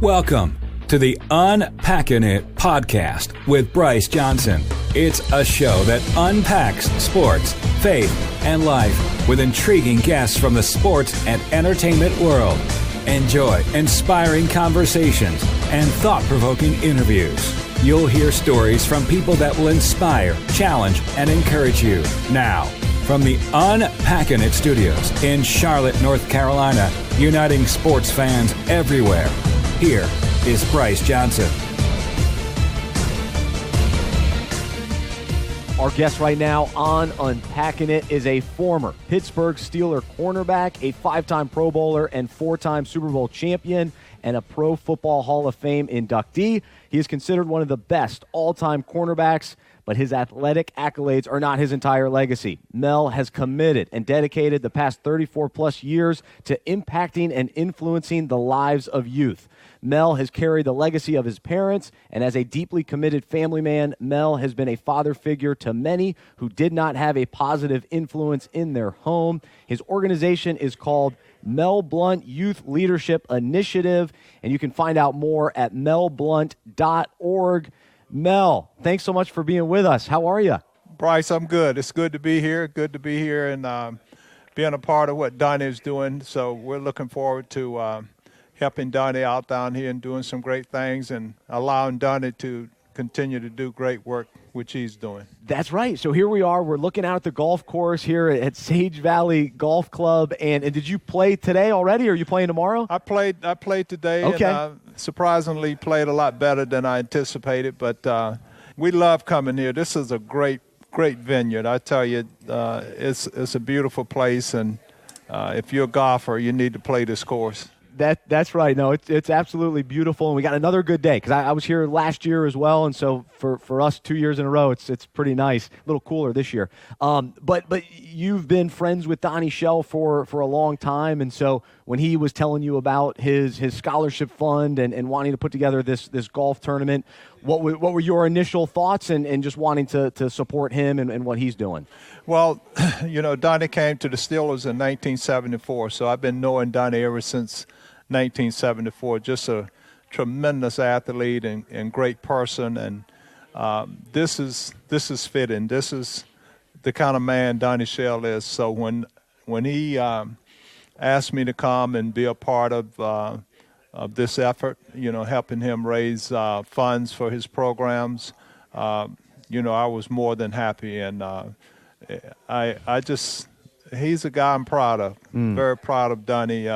Welcome to the Unpacking It podcast with Bryce Johnson. It's a show that unpacks sports, faith, and life with intriguing guests from the sports and entertainment world. Enjoy inspiring conversations and thought-provoking interviews. You'll hear stories from people that will inspire, challenge, and encourage you. Now, from the Unpacking It studios in Charlotte, North Carolina, uniting sports fans everywhere, here is Bryce Johnson. Our guest right now on Unpacking It is a former Pittsburgh Steeler cornerback, a 5-time Pro Bowler and 4-time Super Bowl champion, and a Pro Football Hall of Fame inductee. He is considered one of the best all-time cornerbacks, but his athletic accolades are not his entire legacy. Mel has committed and dedicated the past 34-plus years to impacting and influencing the lives of youth. Mel has carried the legacy of his parents, and as a deeply committed family man, Mel has been a father figure to many who did not have a positive influence in their home. His organization is called Mel Blount Youth Leadership Initiative, and you can find out more at melblount.org. Mel, thanks so much for being with us. How are you? Bryce, I'm good. It's good to be here. Good to be here and being a part of what Donnie is doing. So we're looking forward to helping Donnie out down here and doing some great things and allowing Donnie to continue to do great work, which he's doing. That's right. So here we are. We're looking out at the golf course here at Sage Valley Golf Club. And did you play today already, or are you playing tomorrow? I played today. Okay. And surprisingly played a lot better than I anticipated. But we love coming here. This is a great vineyard. I tell you, it's a beautiful place. And if you're a golfer, you need to play this course. That's right. No, it's absolutely beautiful, and we got another good day because I was here last year as well, and so for us 2 years in a row, it's pretty nice. A little cooler this year. But you've been friends with Donnie Shell for a long time, and so when he was telling you about his scholarship fund and wanting to put together this golf tournament, what were your initial thoughts and just wanting to support him and what he's doing? Well, Donnie came to the Steelers in 1974, so I've been knowing Donnie ever since 1974. Just a tremendous athlete and great person, and this is fitting. This is the kind of man Donnie Shell is. So when he asked me to come and be a part of this effort, helping him raise funds for his programs, I was more than happy, and he's a guy I'm proud of. Very proud of Donnie.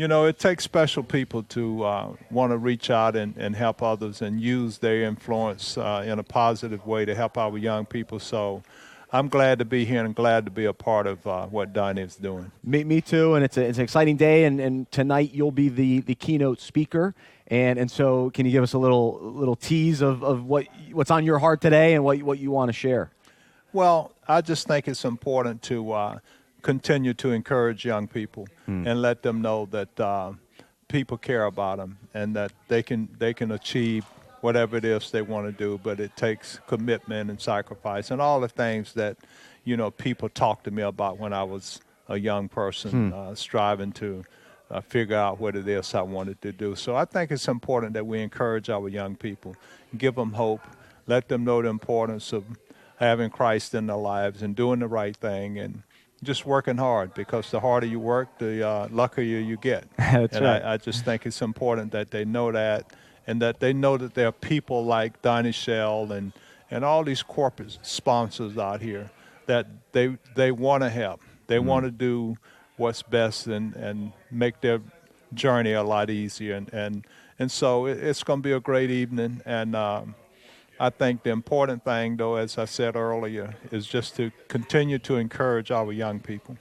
It takes special people to want to reach out and help others and use their influence in a positive way to help our young people. So I'm glad to be here and glad to be a part of what Donnie is doing. Me too, and it's an exciting day, and tonight you'll be the keynote speaker. And so can you give us a little tease of what's on your heart today and what you want to share? Well, I just think it's important to continue to encourage young people and let them know that people care about them and that they can achieve whatever it is they want to do, but it takes commitment and sacrifice and all the things that, people talked to me about when I was a young person, striving to figure out what it is I wanted to do. So I think it's important that we encourage our young people, give them hope, let them know the importance of having Christ in their lives and doing the right thing and just working hard, because the harder you work, the luckier you get. That's right. I just think it's important that they know that, and that they know that there are people like Donnie Shell and all these corporate sponsors out here that they want to help. They want to do what's best and make their journey a lot easier. And so it's going to be a great evening. And I think the important thing, though, as I said earlier, is just to continue to encourage our young people.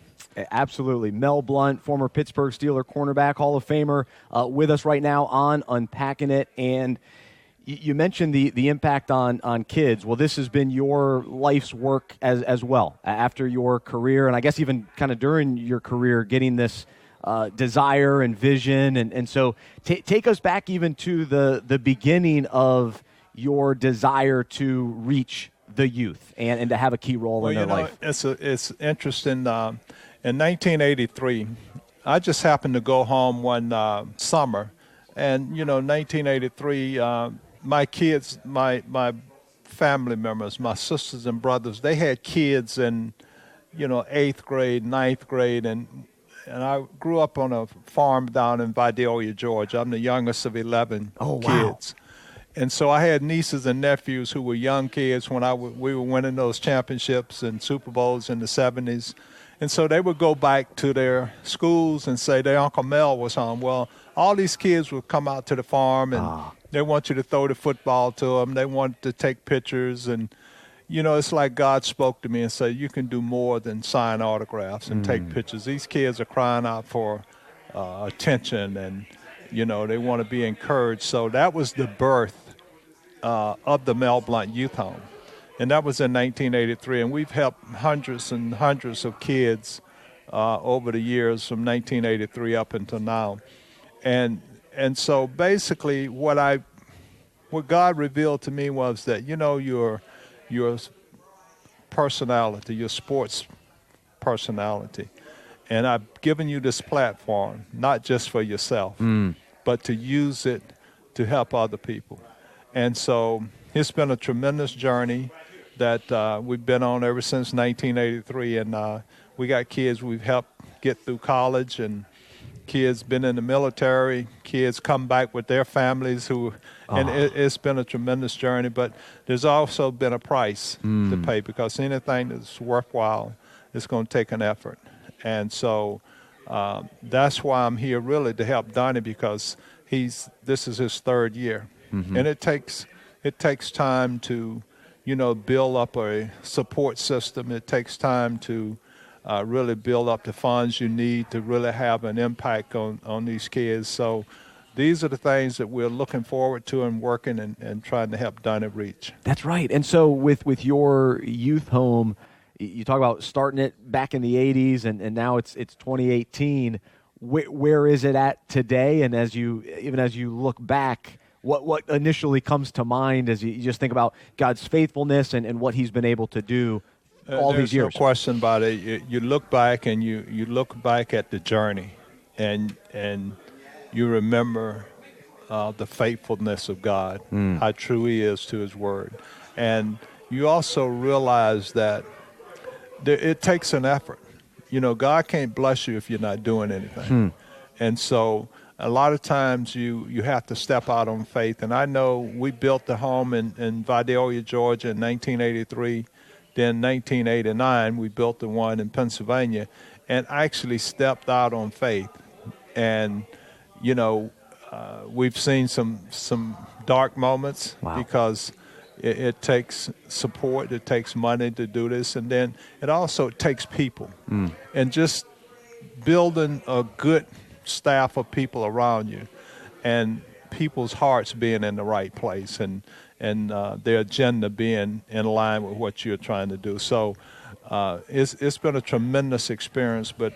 Absolutely. Mel Blount, former Pittsburgh Steeler cornerback, Hall of Famer, with us right now on Unpacking It. And you mentioned the impact on kids. Well, this has been your life's work as well after your career, and I guess even kind of during your career, getting this desire and vision. And so take us back even to the beginning of your desire to reach the youth and to have a key role in their life? It's interesting. In 1983, I just happened to go home one summer, And, 1983, my kids, my family members, my sisters and brothers, they had kids in, 8th grade, 9th grade, and I grew up on a farm down in Vidalia, Georgia. I'm the youngest of 11 kids. And so I had nieces and nephews who were young kids when we were winning those championships and Super Bowls in the 70s. And so they would go back to their schools and say their Uncle Mel was home. Well, all these kids would come out to the farm, and they want you to throw the football to them. They want to take pictures. And, it's like God spoke to me and said, you can do more than sign autographs and take pictures. These kids are crying out for attention, and, they want to be encouraged. So that was the birth of the Mel Blount Youth Home. And that was in 1983, and we've helped hundreds and hundreds of kids over the years from 1983 up until now. And so basically what God revealed to me was that, your personality, your sports personality, and I've given you this platform, not just for yourself, but to use it to help other people. And so it's been a tremendous journey that we've been on ever since 1983, and we got kids we've helped get through college, and kids been in the military, kids come back with their families and it's been a tremendous journey, but there's also been a price to pay, because anything that's worthwhile is going to take an effort. And so that's why I'm here really to help Donnie, because this is his third year. And it takes time to, build up a support system. It takes time to really build up the funds you need to really have an impact on these kids. So these are the things that we're looking forward to and working and trying to help Donnie reach. That's right. And so with your youth home, you talk about starting it back in the 80s, and now it's 2018. Where is it at today? And as you look back, what initially comes to mind as you just think about God's faithfulness and what he's been able to do all these years? There's no question about it. You look back and you look back at the journey, and you remember the faithfulness of God, how true he is to his word. And you also realize that it takes an effort. God can't bless you if you're not doing anything. And so a lot of times you have to step out on faith. And I know we built the home in Vidalia, Georgia in 1983. Then 1989, we built the one in Pennsylvania, and actually stepped out on faith. And, we've seen some dark moments because it takes support, it takes money to do this, and then it also takes people. And just building a good staff of people around you, and people's hearts being in the right place, and their agenda being in line with what you're trying to do. So it's been a tremendous experience, but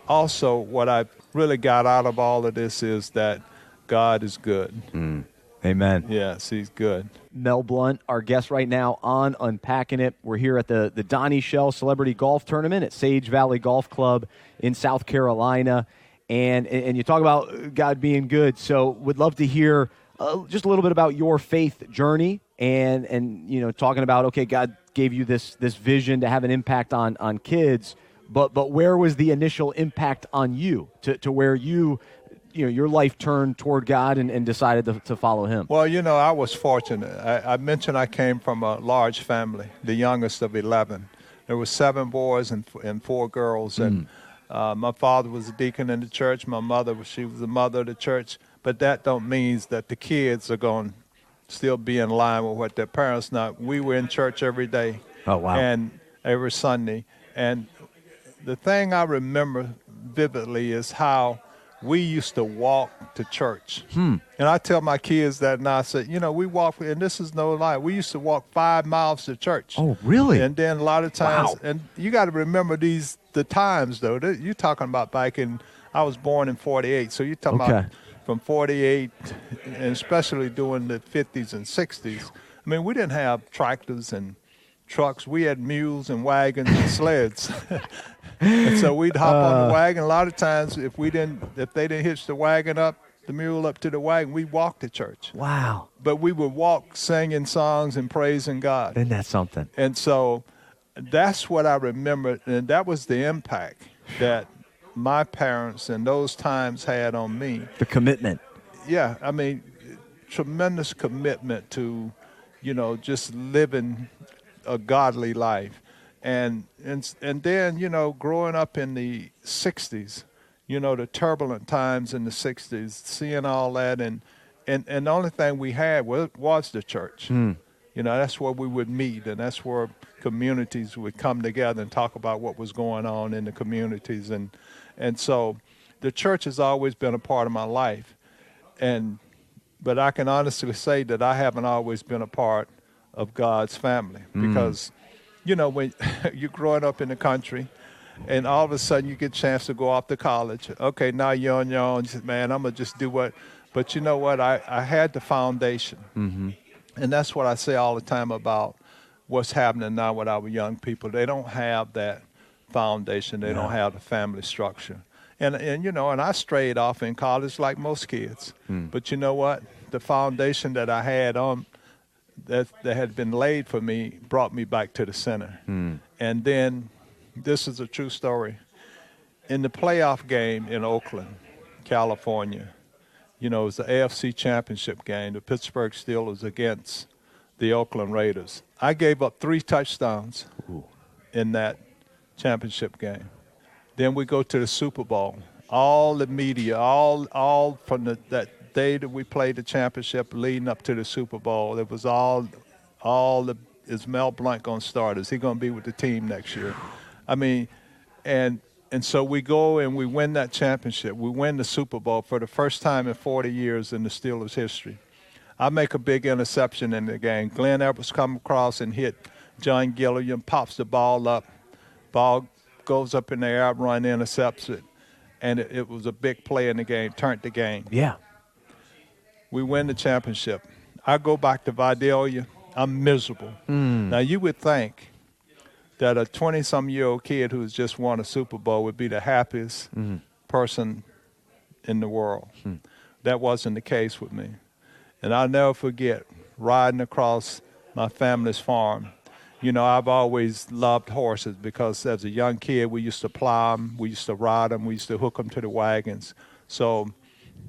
also what I've really got out of all of this is that God is good. Amen. Yes, he's good. Mel Blount, our guest right now on Unpacking It. We're here at the Donnie Shell Celebrity Golf Tournament at Sage Valley Golf Club in South Carolina. And you talk about God being good, so would love to hear just a little bit about your faith journey and talking about, okay, God gave you this vision to have an impact on kids, but where was the initial impact on you to where your life turned toward God and decided to follow him? Well, I was fortunate. I mentioned I came from a large family, the youngest of 11. There were 7 boys and 4 girls, and my father was a deacon in the church. My mother, she was the mother of the church. But that don't mean that the kids are going to still be in line with what their parents know. We were in church every day. Oh, wow. And every Sunday. And the thing I remember vividly is how we used to walk to church. And I tell my kids that now, I said, we walk, and this is no lie, we used to walk 5 miles to church. Oh, really? And then a lot of times, and you got to remember the times, though. You're talking about back in, I was born in 48, so you're talking about from 48, and especially during the 50s and 60s. I mean, we didn't have tractors and trucks. We had mules and wagons and sleds. And so we'd hop on the wagon. A lot of times, if they didn't hitch the wagon up, the mule up to the wagon. We walked to church. Wow. But we would walk singing songs and praising God. Isn't that something? And so that's what I remember, and that was the impact that my parents and those times had on me. The commitment. Yeah, I mean, tremendous commitment to, just living a godly life. And then, growing up in the 60s, the turbulent times in the 60s, seeing all that, and the only thing we had was the church. That's where we would meet, and that's where communities would come together and talk about what was going on in the communities. And so the church has always been a part of my life. But I can honestly say that I haven't always been a part of God's family because, when you're growing up in the country and all of a sudden you get a chance to go off to college. Okay, now you're on your own. Man, I'm going to just do what. But you know what? I had the foundation. And that's what I say all the time about what's happening now with our young people. They don't have that foundation. They don't have the family structure. And I strayed off in college like most kids. But you know what? The foundation that I had that had been laid for me brought me back to the center. And then this is a true story. In the playoff game in Oakland, California, it was the AFC Championship game, the Pittsburgh Steelers against the Oakland Raiders. I gave up 3 touchdowns in that championship game. Then we go to the Super Bowl. All the media, all from that day that we played the championship leading up to the Super Bowl, it was is Mel Blount going to start? Is he going to be with the team next year? I mean, and so we go and we win that championship. We win the Super Bowl for the first time in 40 years in the Steelers' history. I make a big interception in the game. Glenn Edwards come across and hit John Gilliam, pops the ball up. Ball goes up in the air, I run, intercepts it. And it was a big play in the game, turned the game. Yeah. We win the championship. I go back to Vidalia. I'm miserable. Now, you would think that a 20-some-year-old kid who's just won a Super Bowl would be the happiest person in the world. That wasn't the case with me. And I'll never forget riding across my family's farm. I've always loved horses because as a young kid, we used to plow them, we used to ride them, we used to hook them to the wagons. So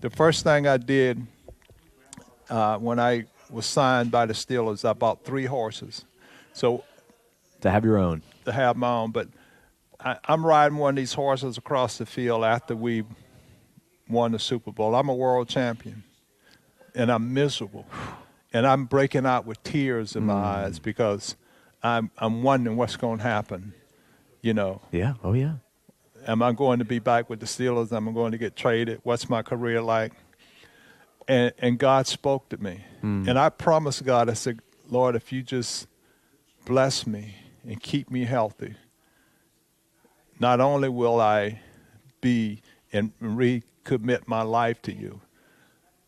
the first thing I did when I was signed by the Steelers, I bought 3 horses. So to have your own. To have my own. But I'm riding one of these horses across the field after we won the Super Bowl. I'm a world champion, and I'm miserable. And I'm breaking out with tears in my eyes because I'm wondering what's going to happen, Yeah, oh yeah. Am I going to be back with the Steelers? Am I going to get traded? What's my career like? And God spoke to me. And I promised God, I said, Lord, if you just bless me and keep me healthy, not only will I be and recommit my life to you,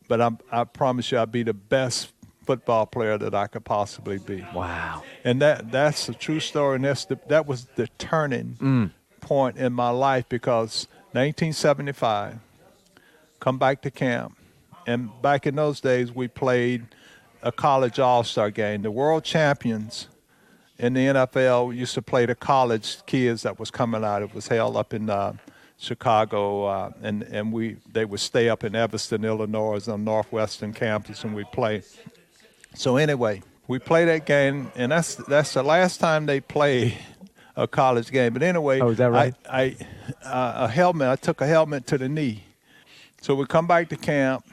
but I promise you I'll be the best football player that I could possibly be. Wow. And that's a true story, and that was the turning point in my life because 1975, come back to camp, and back in those days we played a college all-star game. The world champions in the NFL used to play the college kids that was coming out. It was held up in Chicago, and they would stay up in Evanston, Illinois, on Northwestern campus, and we'd play. So anyway, we played that game, and that's the last time they played a college game. But anyway, is that right? I took a helmet to the knee. So we come back to camp,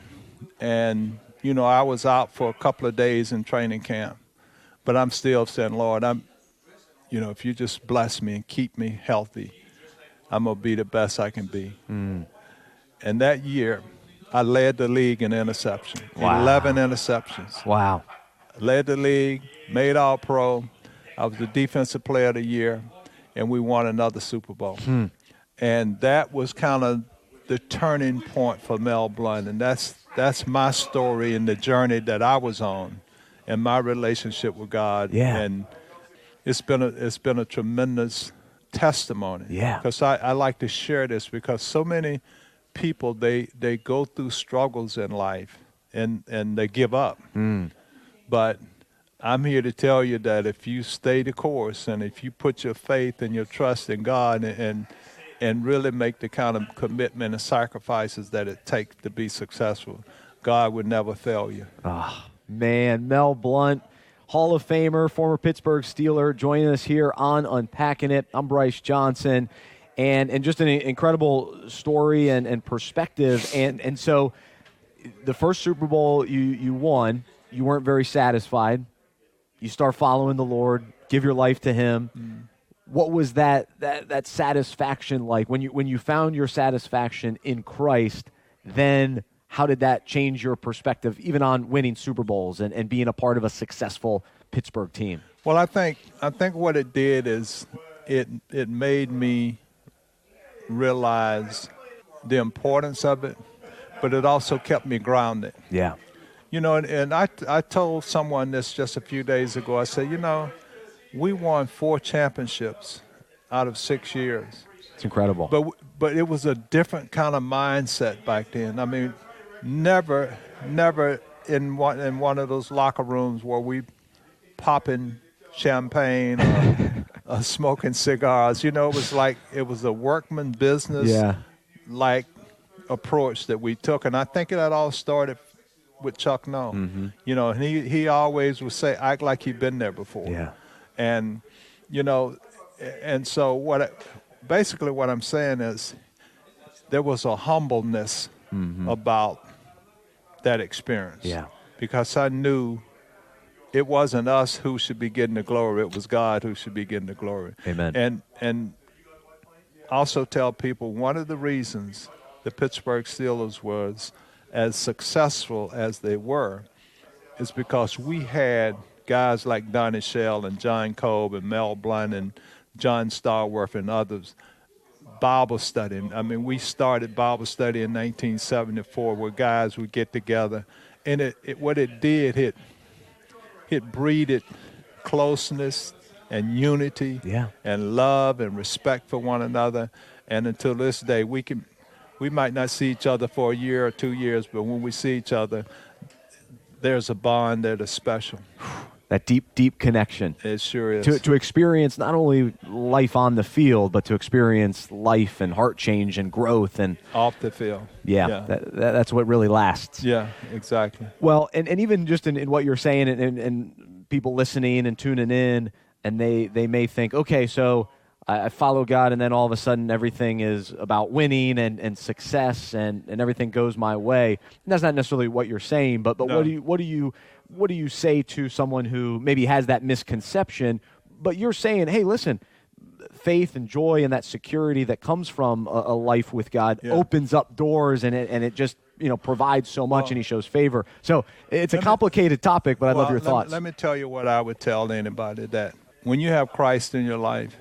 and I was out for a couple of days in training camp, but I'm still saying, Lord, if you just bless me and keep me healthy, I'm gonna be the best I can be. And that year, I led the league in interception. Wow. 11 interceptions. Wow. Led the league, made All-Pro. I was the Defensive Player of the Year, and we won another Super Bowl. And that was kind of the turning point for Mel Blount, and that's my story and the journey that I was on and my relationship with God. Yeah. And it's been a tremendous testimony. Yeah. Because I like to share this because so many people, they go through struggles in life and they give up. But I'm here to tell you that if you stay the course and if you put your faith and your trust in God and really make the kind of commitment and sacrifices that it takes to be successful, God would never fail you. Man, Mel Blount, Hall of Famer, former Pittsburgh Steeler, joining us here on Unpacking It. I'm Bryce Johnson, and just an incredible story and perspective. And so the first Super Bowl you won, you weren't very satisfied. You start following the Lord, give your life to Him. What was that satisfaction like when you found your satisfaction in Christ? Then how did that change your perspective, even on winning Super Bowls and being a part of a successful Pittsburgh team? Well, I think what it did is it made me realize the importance of it, but it also kept me grounded. Yeah. You know, and I told someone this just a few days ago. I said, we won 4 championships out of 6 years. It's incredible. But it was a different kind of mindset back then. I mean, never in one of those locker rooms where we popping champagne or smoking cigars. It was a workman business like approach that we took, and I think that all started with Chuck Noll. And he always would say, act like you've been there before. Yeah. And and so basically what I'm saying is there was a humbleness about that experience. Yeah. Because I knew it wasn't us who should be getting the glory, it was God who should be getting the glory. Amen. And also tell people one of the reasons the Pittsburgh Steelers was as successful as they were is because we had guys like Donnie Shell and John Kolb and Mel Blount and John Starworth and others, Bible study. I mean, we started Bible study in 1974 where guys would get together. And what it did, it breeded closeness and unity and love and respect for one another. And until this day, we might not see each other for a year or 2 years, but when we see each other, there's a bond that is special. That deep connection. It sure is. To experience not only life on the field, but to experience life and heart change and growth and off the field. Yeah. That's what really lasts. Yeah, exactly. Well, and even just in what you're saying and people listening and tuning in, and they may think, okay, so I follow God, and then all of a sudden everything is about winning and success and everything goes my way. And that's not necessarily what you're saying, but No. what do you say to someone who maybe has that misconception, but you're saying, hey, listen, faith and joy and that security that comes from a life with God opens up doors and it just provides so much, and He shows favor. So it's a complicated topic, but I'd love your thoughts. Let me tell you what I would tell anybody, that when you have Christ in your life,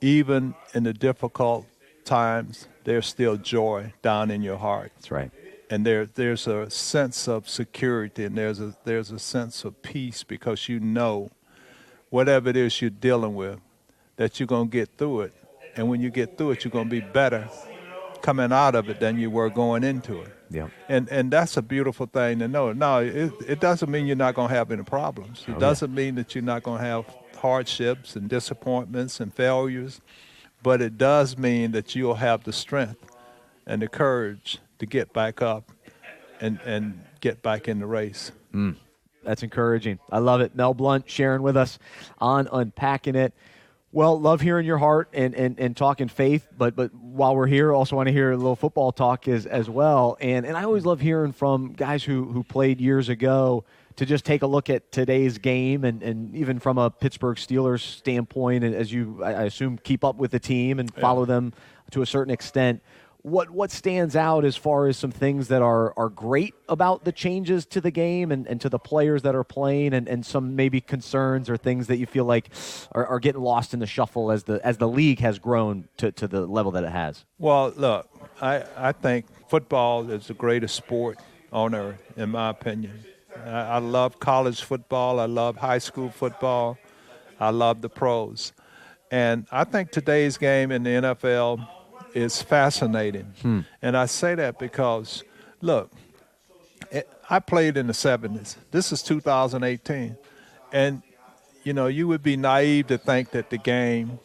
even in the difficult times, there's still joy down in your heart. That's right. And there's a sense of security, and there's a sense of peace, because whatever it is you're dealing with, that you're going to get through it. And when you get through it, you're going to be better coming out of it than you were going into it. Yeah. And that's a beautiful thing to know. No, it doesn't mean you're not going to have any problems. It doesn't mean that you're not going to have hardships and disappointments and failures, but it does mean that you'll have the strength and the courage to get back up and get back in the race. That's encouraging. I love it. Mel Blount sharing with us on Unpacking It. Well, love hearing your heart and talking faith, but while we're here, also want to hear a little football talk as well. And I always love hearing from guys who played years ago to just take a look at today's game and even from a Pittsburgh Steelers standpoint, as you, I assume, keep up with the team and follow them to a certain extent. What stands out as far as some things that are great about the changes to the game and to the players that are playing, and some maybe concerns or things that you feel like are getting lost in the shuffle as the league has grown to the level that it has? Well, look, I think football is the greatest sport on earth, in my opinion. I love college football. I love high school football. I love the pros. And I think today's game in the NFL is fascinating. And I say that because, look, I played in the 70s. This is 2018. And, you would be naive to think that the game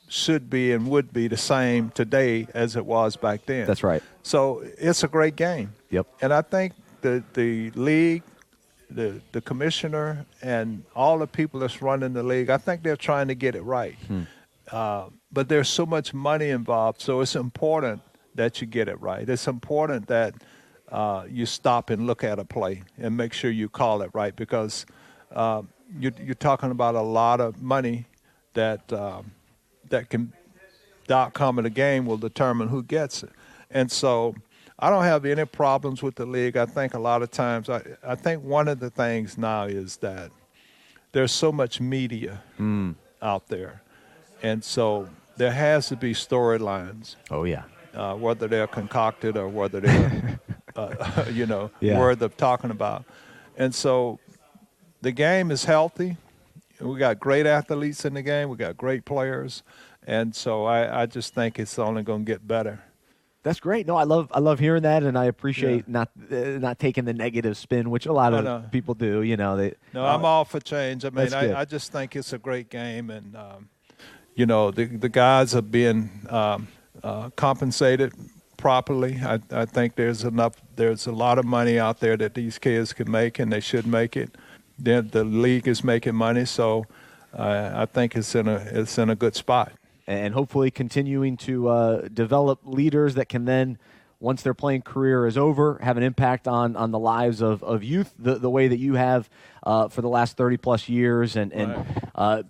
should be and would be the same today as it was back then. That's right. So it's a great game. Yep. And I think the league, the commissioner, and all the people that's running the league, I think they're trying to get it right. But there's so much money involved, so it's important that you get it right. It's important that you stop and look at a play and make sure you call it right, because you're talking about a lot of money that the outcome of the game will determine who gets it. And so I don't have any problems with the league. I think a lot of times, I think one of the things now is that there's so much media out there. And so there has to be storylines. Oh, yeah. Whether they're concocted or whether they're, worth of talking about. And so the game is healthy. We got great athletes in the game. We got great players. And so I just think it's only going to get better. That's great. No, I love hearing that, and I appreciate not taking the negative spin, which a lot of people do. I'm all for change. I mean, I just think it's a great game, and the guys are being compensated properly. I think there's a lot of money out there that these kids can make, and they should make it. The league is making money, so I think it's in a good spot. And hopefully continuing to develop leaders that can then, once their playing career is over, have an impact on the lives of youth the way that you have for the last 30-plus years. And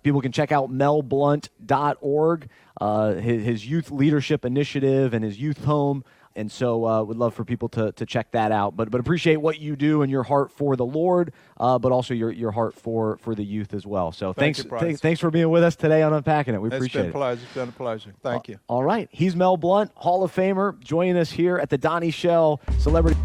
people can check out melblount.org, his youth leadership initiative and his youth home. And so would love for people to check that out. But appreciate what you do and your heart for the Lord, but also your heart for the youth as well. So thanks for being with us today on Unpacking It. We appreciate it. It's been a pleasure. Thank you. All right. He's Mel Blount, Hall of Famer, joining us here at the Donnie Shell Celebrity.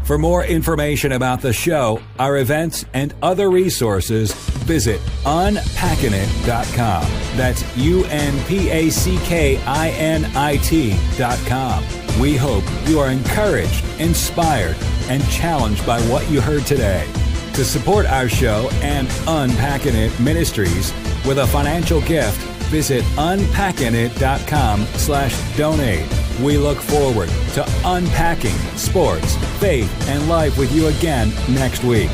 For more information about the show, our events, and other resources, visit unpackinit.com. That's unpackinit.com. We hope you are encouraged, inspired, and challenged by what you heard today. To support our show and Unpacking It Ministries with a financial gift, visit unpackinit.com/donate. We look forward to unpacking sports, faith, and life with you again next week.